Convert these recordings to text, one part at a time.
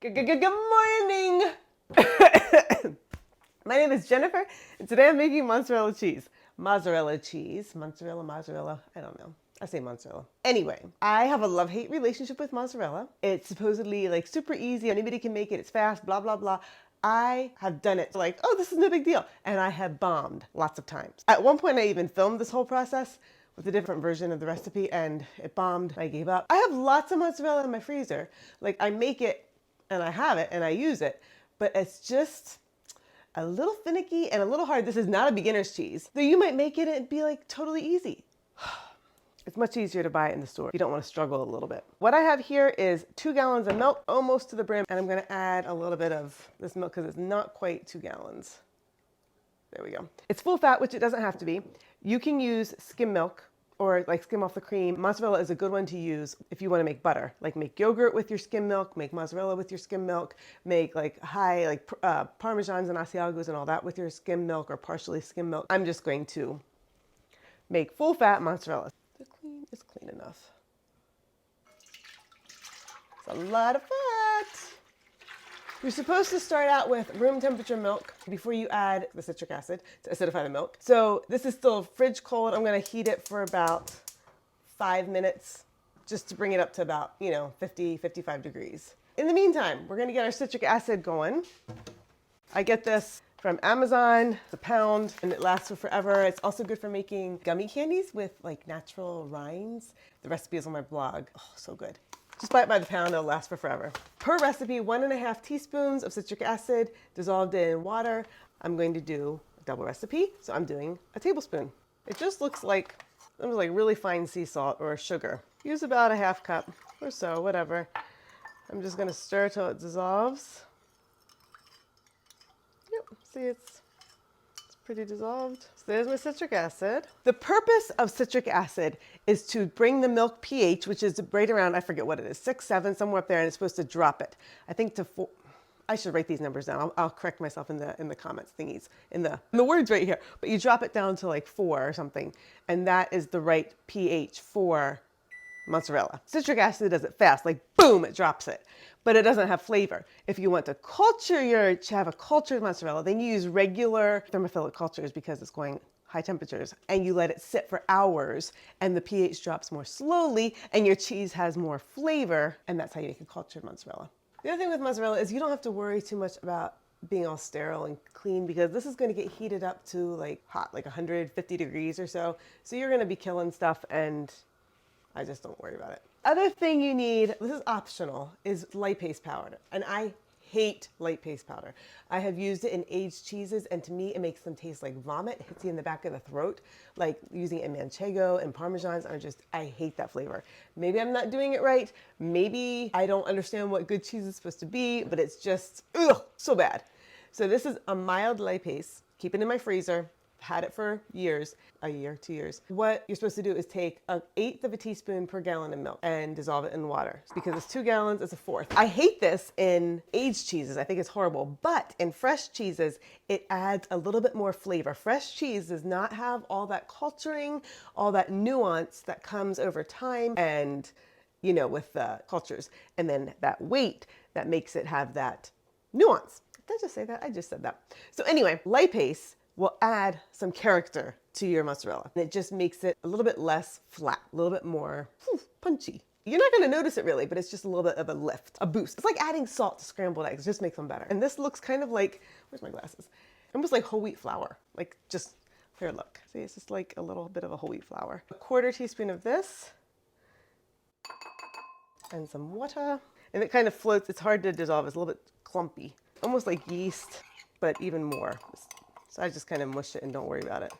Good morning! My name is Jennifer, and today I'm making mozzarella cheese. Mozzarella cheese. Mozzarella. I don't know. I say mozzarella. Anyway, I have a love-hate relationship with mozzarella. It's supposedly like super easy. Anybody can make it. It's fast, blah, blah, blah. I have done it like, oh, this is no big deal. And I have bombed lots of times. At one point, I even filmed this whole process with a different version of the recipe, and it bombed. I gave up. I have lots of mozzarella in my freezer. Like, I make it and I have it and I use it, but it's just a little finicky and a little hard. This is not a beginner's cheese. So you might make it and it'd be like totally easy. It's much easier to buy it in the store if you don't want to struggle a little bit. What I have here is 2 gallons of milk, almost to the brim, and I'm going to add a little bit of this milk because it's not quite 2 gallons. There we go. It's full fat, which it doesn't have to be. You can use skim milk or like skim off the cream. Mozzarella is a good one to use if you want to make butter. Like make yogurt with your skim milk, make mozzarella with your skim milk, make like Parmesans and Asiagos and all that with your skim milk or partially skim milk. I'm just going to make full fat mozzarella. The clean is clean enough. It's a lot of fat. You're supposed to start out with room temperature milk before you add the citric acid to acidify the milk. So this is still fridge cold. I'm going to heat it for about 5 minutes just to bring it up to about, 50, 55 degrees. In the meantime, we're going to get our citric acid going. I get this from Amazon. It's a pound and it lasts for forever. It's also good for making gummy candies with like natural rinds. The recipe is on my blog. Oh, so good. Just buy it by the pound, it'll last for forever. Per recipe, 1.5 teaspoons of citric acid dissolved in water. I'm going to do a double recipe, so I'm doing a tablespoon. It just looks like, really fine sea salt or sugar. Use about a 1/2 cup or so, whatever. I'm just gonna stir till it dissolves. Yep, see it's pretty dissolved. So there's my citric acid. The purpose of citric acid is to bring the milk pH, which is right around, I forget what it is, 6, 7, somewhere up there, and it's supposed to drop it. I think to 4. I should write these numbers down. I'll correct myself in the comments thingies, in the words right here. But you drop it down to like 4 or something, and that is the right pH for mozzarella. Citric acid does it fast, like boom, it drops it. But it doesn't have flavor. If you want to have a cultured mozzarella, then you use regular thermophilic cultures because it's going high temperatures, and you let it sit for hours and the pH drops more slowly and your cheese has more flavor, and that's how you make a cultured mozzarella. The other thing with mozzarella is you don't have to worry too much about being all sterile and clean because this is going to get heated up to like hot, like 150 degrees or so. So you're going to be killing stuff, and I just don't worry about it. Other thing you need, this is optional, is lipase powder. And I hate lipase powder. I have used it in aged cheeses, and to me it makes them taste like vomit. It hits you in the back of the throat, like using it in manchego and parmesans. I hate that flavor. Maybe I'm not doing it right. Maybe I don't understand what good cheese is supposed to be, but it's just, ugh, so bad. So this is a mild lipase. Keep it in my freezer. Had it for years, a year, 2 years. What you're supposed to do is take 1/8 of a teaspoon per gallon of milk and dissolve it in water. Because it's 2 gallons, it's 1/4. I hate this in aged cheeses. I think it's horrible. But in fresh cheeses, it adds a little bit more flavor. Fresh cheese does not have all that culturing, all that nuance that comes over time and, with the cultures. And then that weight that makes it have that nuance. Did I just say that? I just said that. So anyway, lipase will add some character to your mozzarella. And it just makes it a little bit less flat, a little bit more punchy. You're not gonna notice it really, but it's just a little bit of a lift, a boost. It's like adding salt to scrambled eggs, it just makes them better. And this looks kind of like, where's my glasses? Almost like whole wheat flour, like just, here, look. See, it's just like a little bit of a whole wheat flour. 1/4 teaspoon of this, and some water. And it kind of floats, it's hard to dissolve, it's a little bit clumpy. Almost like yeast, but even more. So I just kind of mush it and don't worry about it.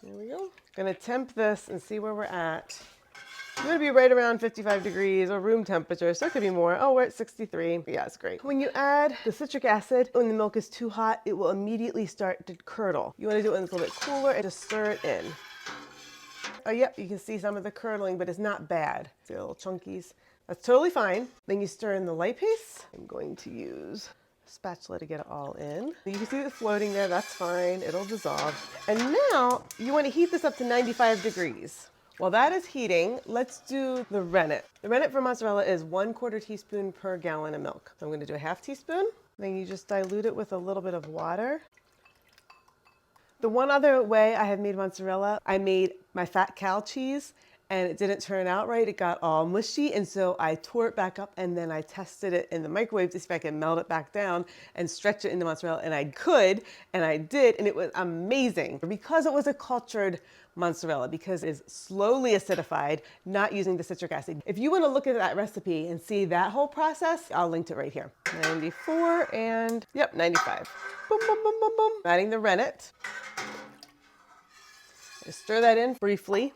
There we go. Gonna temp this and see where we're at. I'm gonna be right around 55 degrees or room temperature, so it could be more. Oh, we're at 63. Yeah, it's great. When you add the citric acid, when the milk is too hot, it will immediately start to curdle. You wanna do it when it's a little bit cooler and just stir it in. Oh, yep, you can see some of the curdling, but it's not bad. See the little chunkies? That's totally fine. Then you stir in the lipase. I'm going to use spatula to get it all in. You can see it floating there, that's fine, it'll dissolve. And now you want to heat this up to 95 degrees. While that is heating, let's do the rennet. The rennet for mozzarella is 1/4 teaspoon per gallon of milk. So I'm gonna do a 1/2 teaspoon. Then you just dilute it with a little bit of water. The one other way I have made mozzarella, I made my fat cow cheese and it didn't turn out right. It got all mushy, and so I tore it back up and then I tested it in the microwave to see if I could melt it back down and stretch it into mozzarella, and I could, and I did, and it was amazing. Because it was a cultured mozzarella, because it's slowly acidified, not using the citric acid. If you want to look at that recipe and see that whole process, I'll link to it right here. 94 and, yep, 95. Boom, boom, boom, boom, boom. Adding the rennet. Just stir that in briefly.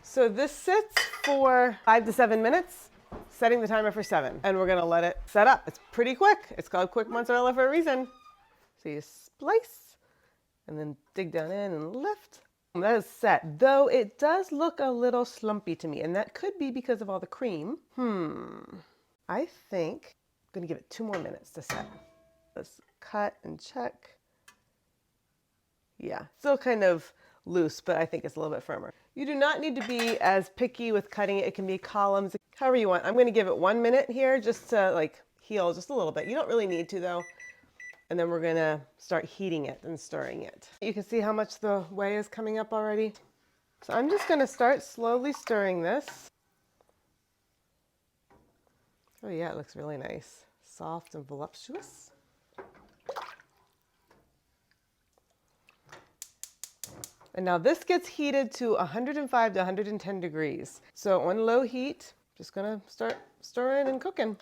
So this sits for 5 to 7 minutes, setting the timer for 7. And we're gonna let it set up. It's pretty quick. It's called quick mozzarella for a reason. So you splice and then dig down in and lift. And that is set, though it does look a little slumpy to me, and that could be because of all the cream. I think I'm gonna give it 2 more minutes to set. Let's cut and check. Yeah, still kind of loose, but I think it's a little bit firmer. You do not need to be as picky with cutting it. It can be columns, however you want. I'm going to give it 1 minute here just to like heal just a little bit. You don't really need to though. And then we're going to start heating it and stirring it. You can see how much the whey is coming up already. So I'm just going to start slowly stirring this. Oh yeah, it looks really nice. Soft and voluptuous. And now this gets heated to 105 to 110 degrees. So on low heat, just gonna start stirring and cooking.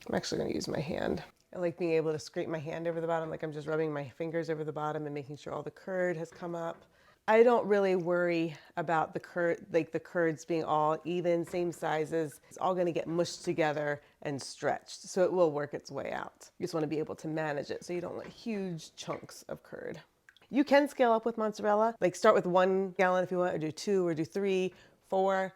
I'm actually gonna use my hand. I like being able to scrape my hand over the bottom, like I'm just rubbing my fingers over the bottom and making sure all the curd has come up. I don't really worry about the curds being all even, same sizes. It's all gonna get mushed together and stretched, so it will work its way out. You just wanna be able to manage it so you don't want huge chunks of curd. You can scale up with mozzarella, like start with 1 gallon if you want, or do 2, or do 3, 4,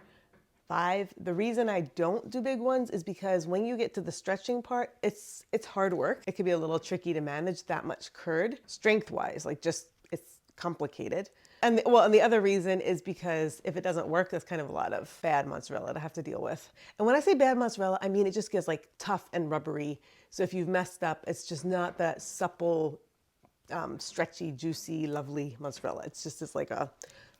5. The reason I don't do big ones is because when you get to the stretching part, it's hard work. It can be a little tricky to manage that much curd, strength-wise, like just, it's complicated. And the other reason is because if it doesn't work, that's kind of a lot of bad mozzarella to have to deal with. And when I say bad mozzarella, I mean it just gets like tough and rubbery. So if you've messed up, it's just not that supple, stretchy, juicy, lovely mozzarella. It's just like a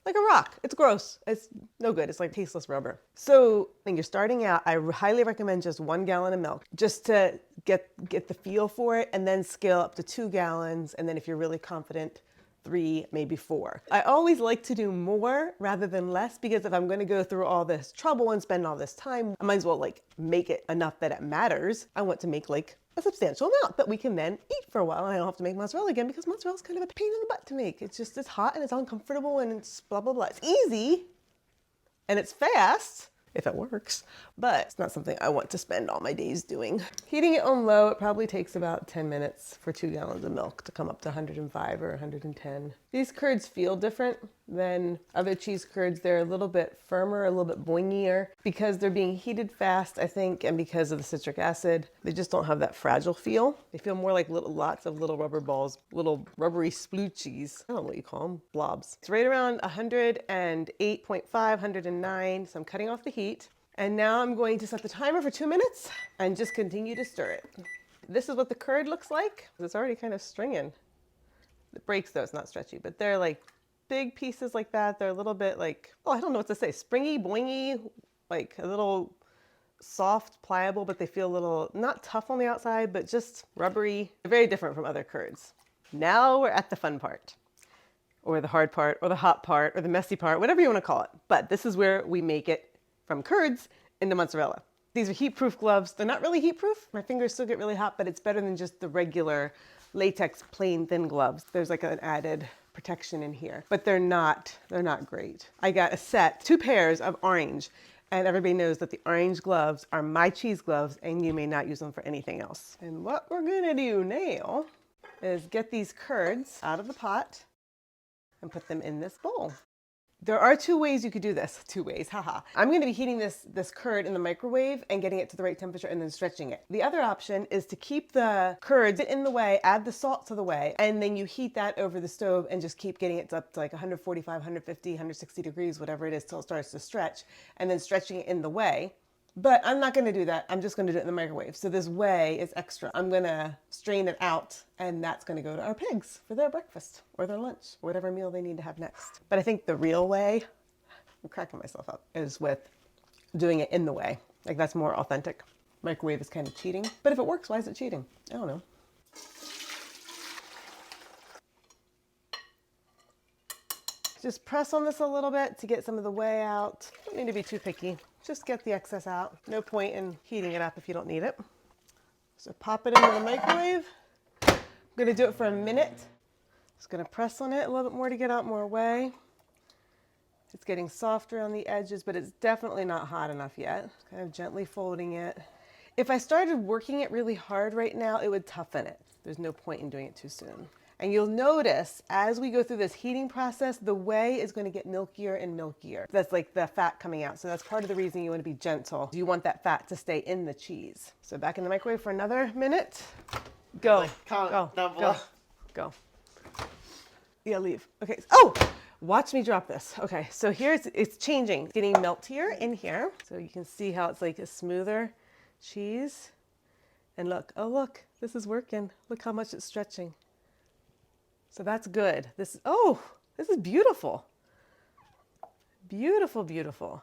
rock. It's gross. It's no good. It's like tasteless rubber. So when you're starting out, I highly recommend just 1 gallon of milk just to get the feel for it, and then scale up to 2 gallons. And then if you're really confident, 3, maybe 4. I always like to do more rather than less, because if I'm going to go through all this trouble and spend all this time, I might as well like make it enough that it matters. I want to make like a substantial amount that we can then eat for a while, and I don't have to make mozzarella again, because mozzarella is kind of a pain in the butt to make. It's hot and it's uncomfortable and it's blah, blah, blah. It's easy and it's fast if it works, but it's not something I want to spend all my days doing. Heating it on low, it probably takes about 10 minutes for 2 gallons of milk to come up to 105 or 110. These curds feel different than other cheese curds. They're a little bit firmer, a little bit boingier, because they're being heated fast, I think, and because of the citric acid. They just don't have that fragile feel. They feel more like lots of little rubber balls, little rubbery sploochies. I don't know what you call them, blobs. It's right around 108.5, 109, so I'm cutting off the heat. And now I'm going to set the timer for 2 minutes and just continue to stir it. This is what the curd looks like. It's already kind of stringing. It breaks though, it's not stretchy, but they're like big pieces like that. They're a little bit like, oh, I don't know what to say, springy, boingy, like a little soft, pliable, but they feel a little, not tough on the outside, but just rubbery. They're very different from other curds. Now we're at the fun part, or the hard part, or the hot part, or the messy part, whatever you want to call it. But this is where we make it from curds into mozzarella. These are heat-proof gloves. They're not really heat-proof. My fingers still get really hot, but it's better than just the regular latex plain thin gloves. There's like an added protection in here, but they're not great. I got a set, 2 pairs of orange, and everybody knows that the orange gloves are my cheese gloves, and you may not use them for anything else. And what we're gonna do now is get these curds out of the pot and put them in this bowl. There are two ways you could do this. Two ways, haha. I'm going to be heating this curd in the microwave and getting it to the right temperature and then stretching it. The other option is to keep the curds in the whey, add the salt to the whey, and then you heat that over the stove and just keep getting it up to like 145, 150, 160 degrees, whatever it is, till it starts to stretch, and then stretching it in the whey. But I'm not going to do that. I'm just going to do it in the microwave. So this whey is extra. I'm going to strain it out, and that's going to go to our pigs for their breakfast or their lunch, whatever meal they need to have next. But I think the real way, I'm cracking myself up, is with doing it in the whey. Like, that's more authentic. Microwave is kind of cheating. But if it works, why is it cheating? I don't know. Just press on this a little bit to get some of the whey out. Don't need to be too picky. Just get the excess out. No point in heating it up if you don't need it. So pop it into the microwave. I'm gonna do it for a minute. Just gonna press on it a little bit more to get out more whey. It's getting softer on the edges, but it's definitely not hot enough yet. Just kind of gently folding it. If I started working it really hard right now, it would toughen it. There's no point in doing it too soon. And you'll notice as we go through this heating process, the whey is going to get milkier and milkier. That's like the fat coming out. So that's part of the reason you want to be gentle. You want that fat to stay in the cheese. So back in the microwave for another minute. Go. Go. Yeah, leave. Okay. Oh, watch me drop this. Okay, so here it's changing. It's getting meltier in here. So you can see how it's like a smoother cheese. And look, oh look, this is working. Look how much it's stretching. So that's good. This is beautiful. Beautiful, beautiful.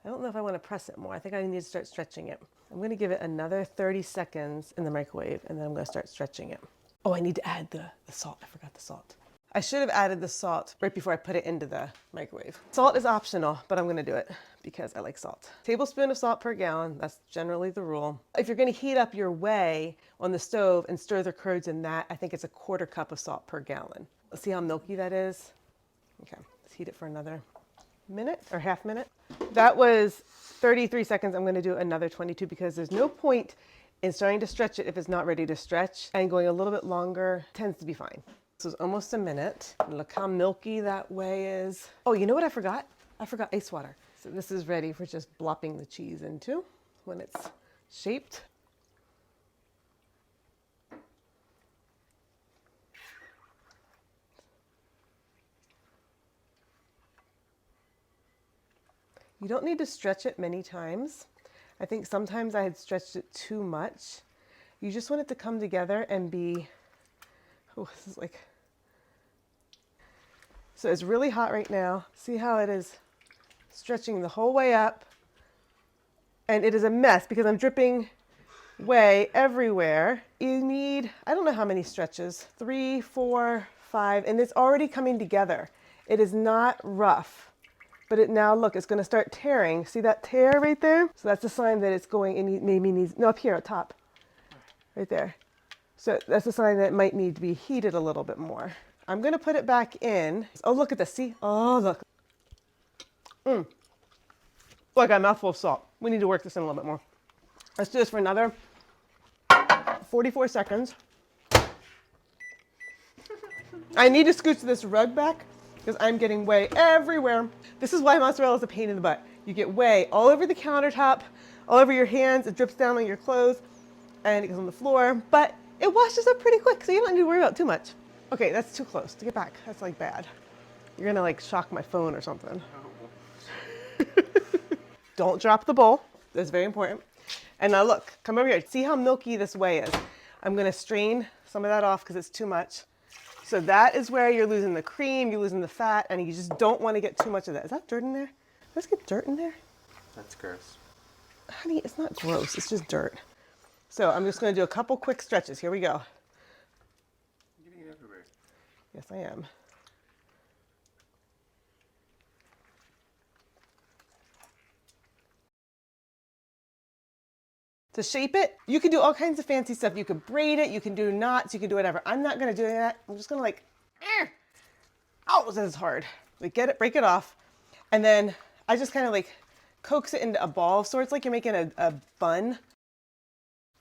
I don't know if I want to press it more. I think I need to start stretching it. I'm going to give it another 30 seconds in the microwave, and then I'm going to start stretching it. Oh, I need to add the salt. I forgot the salt. I should have added the salt right before I put it into the microwave. Salt is optional, but I'm going to do it because I like salt. Tablespoon of salt per gallon. That's generally the rule. If you're going to heat up your whey on the stove and stir the curds in that, I think it's a 1/4 cup of salt per gallon. Let's see how milky that is. Okay, let's heat it for another minute or half minute. That was 33 seconds. I'm going to do another 22 because there's no point in starting to stretch it if it's not ready to stretch, and going a little bit longer tends to be fine. This was almost a minute. Look how milky that whey is. Oh, you know what I forgot? I forgot ice water. So this is ready for just plopping the cheese into when it's shaped. You don't need to stretch it many times. I think sometimes I had stretched it too much. You just want it to come together and be, oh, this is like, so it's really hot right now. See how it is stretching the whole way up. And it is a mess because I'm dripping whey everywhere. You need, I don't know how many stretches, 3, 4, 5, and it's already coming together. It is not rough. But it now, look, it's going to start tearing. See that tear right there? So that's a sign that it's going, and maybe needs, no, up here, up top. Right there. So that's a sign that it might need to be heated a little bit more. I'm going to put it back in. Oh, look at this. See? Oh, look. Like a mouthful of salt. We need to work this in a little bit more. Let's do this for another 44 seconds. I need to scooch this rug back because I'm getting whey everywhere. This is why mozzarella is a pain in the butt. You get whey all over the countertop, all over your hands. It drips down on your clothes and it goes on the floor, but it washes up pretty quick, so you don't need to worry about too much. Okay, that's too close to get back. That's like bad. You're gonna like shock my phone or something. Don't drop the bowl. That's very important. And now look, come over here. See how milky this whey is. I'm gonna strain some of that off because it's too much. So that is where you're losing the cream, you're losing the fat, and you just don't want to get too much of that. Is that dirt in there? Let's get dirt in there. That's gross. Honey, it's not gross, it's just dirt. So I'm just going to do a couple quick stretches. Here we go. You're getting it everywhere. Yes, I am. To shape it, you can do all kinds of fancy stuff. You could braid it, you can do knots, you can do whatever. I'm not going to do that. I'm just going to like, oh, this is hard. Like get it, break it off. And then I just kind of like coax it into a ball of sorts, like you're making a bun.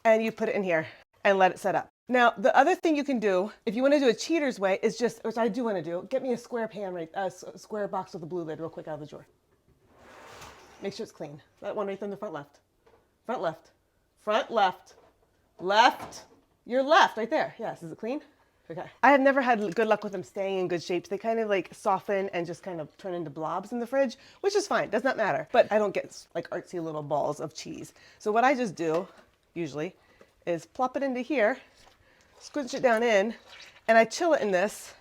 And you put it in here and let it set up. Now, the other thing you can do, if you want to do a cheater's way, is just, which I do want to do, get me a square pan, square box with a blue lid real quick out of the drawer. Make sure it's clean. That one right there in the front left. Front left. Front left. Left. Your left, right there. Yes, is it clean? Okay. I have never had good luck with them staying in good shapes. They kind of like soften and just kind of turn into blobs in the fridge, which is fine. Does not matter. But I don't get like artsy little balls of cheese. So what I just do, usually, is plop it into here, squish it down in, and I chill it in this.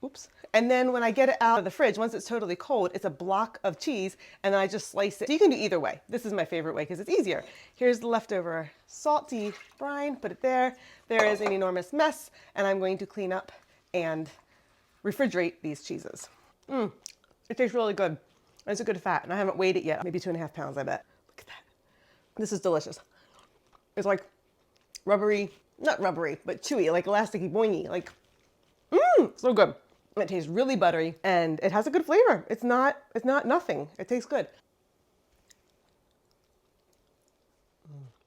Oops. And then when I get it out of the fridge, once it's totally cold, it's a block of cheese, and then I just slice it. So you can do either way. This is my favorite way because it's easier. Here's the leftover salty brine, put it there. There is an enormous mess, and I'm going to clean up and refrigerate these cheeses. It tastes really good. It's a good fat, and I haven't weighed it yet. Maybe 2.5 pounds, I bet. Look at that. This is delicious. It's like rubbery, not rubbery, but chewy, like elasticy, boingy, like, so good. It tastes really buttery and it has a good flavor. It's not nothing. It tastes good.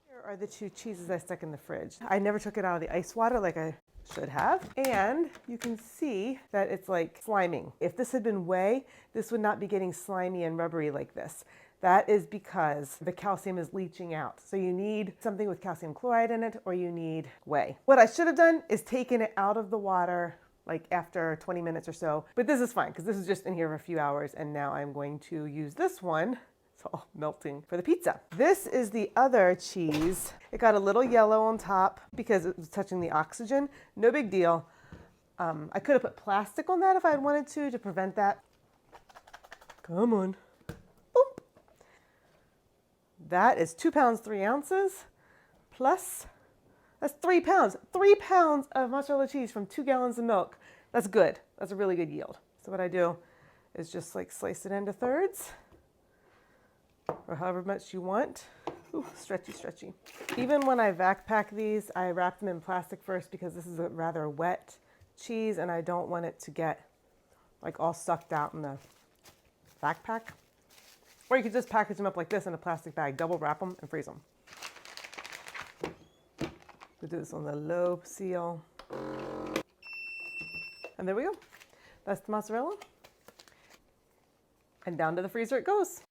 Here are the 2 cheeses I stuck in the fridge. I never took it out of the ice water like I should have. And you can see that it's like sliming. If this had been whey, this would not be getting slimy and rubbery like this. That is because the calcium is leaching out. So you need something with calcium chloride in it, or you need whey. What I should have done is taken it out of the water like after 20 minutes or so. But this is fine because this is just in here for a few hours, and now I'm going to use this one. It's all melting for the pizza. This is the other cheese. It got a little yellow on top because it was touching the oxygen. No big deal. I could have put plastic on that if I had wanted to prevent that. Come on. Boom. That is 2 pounds, 3 ounces plus, that's 3 pounds. 3 pounds of mozzarella cheese from 2 gallons of milk. That's good. That's a really good yield. So what I do is just like slice it into thirds, or however much you want. Ooh, stretchy, stretchy. Even when I vac pack these, I wrap them in plastic first because this is a rather wet cheese and I don't want it to get like all sucked out in the vac pack. Or you could just package them up like this in a plastic bag, double wrap them and freeze them. We do this on the low seal. And there we go. That's the mozzarella. And down to the freezer it goes.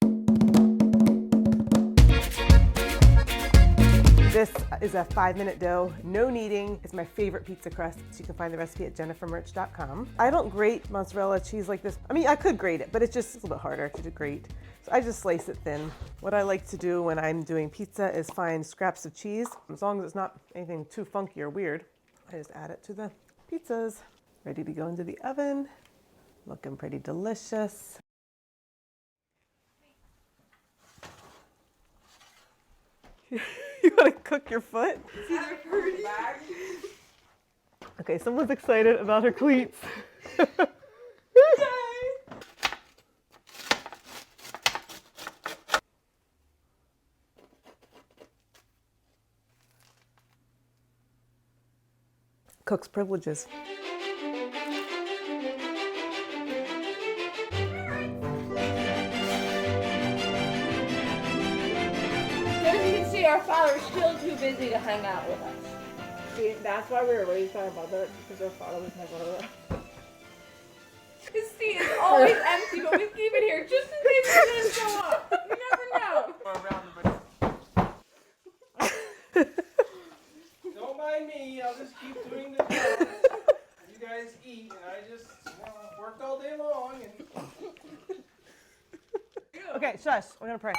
This is a 5-minute dough, no kneading. It's my favorite pizza crust. So you can find the recipe at jennifermerch.com. I don't grate mozzarella cheese like this. I mean, I could grate it, but it's just a little bit harder to grate. So I just slice it thin. What I like to do when I'm doing pizza is find scraps of cheese. As long as it's not anything too funky or weird, I just add it to the pizzas. Ready to go into the oven. Looking pretty delicious. You want to cook your foot? See, they're pretty. Okay, someone's excited about her cleats. Cook's privileges. Our father's still too busy to hang out with us. See, that's why we were raised by our mother, because our father was never around. His seat is always empty, but we keep it here just in case it doesn't show up. You never know. Don't mind me. I'll just keep doing the job. You guys eat, and I just worked all day long. And Okay, shush. We're gonna pray.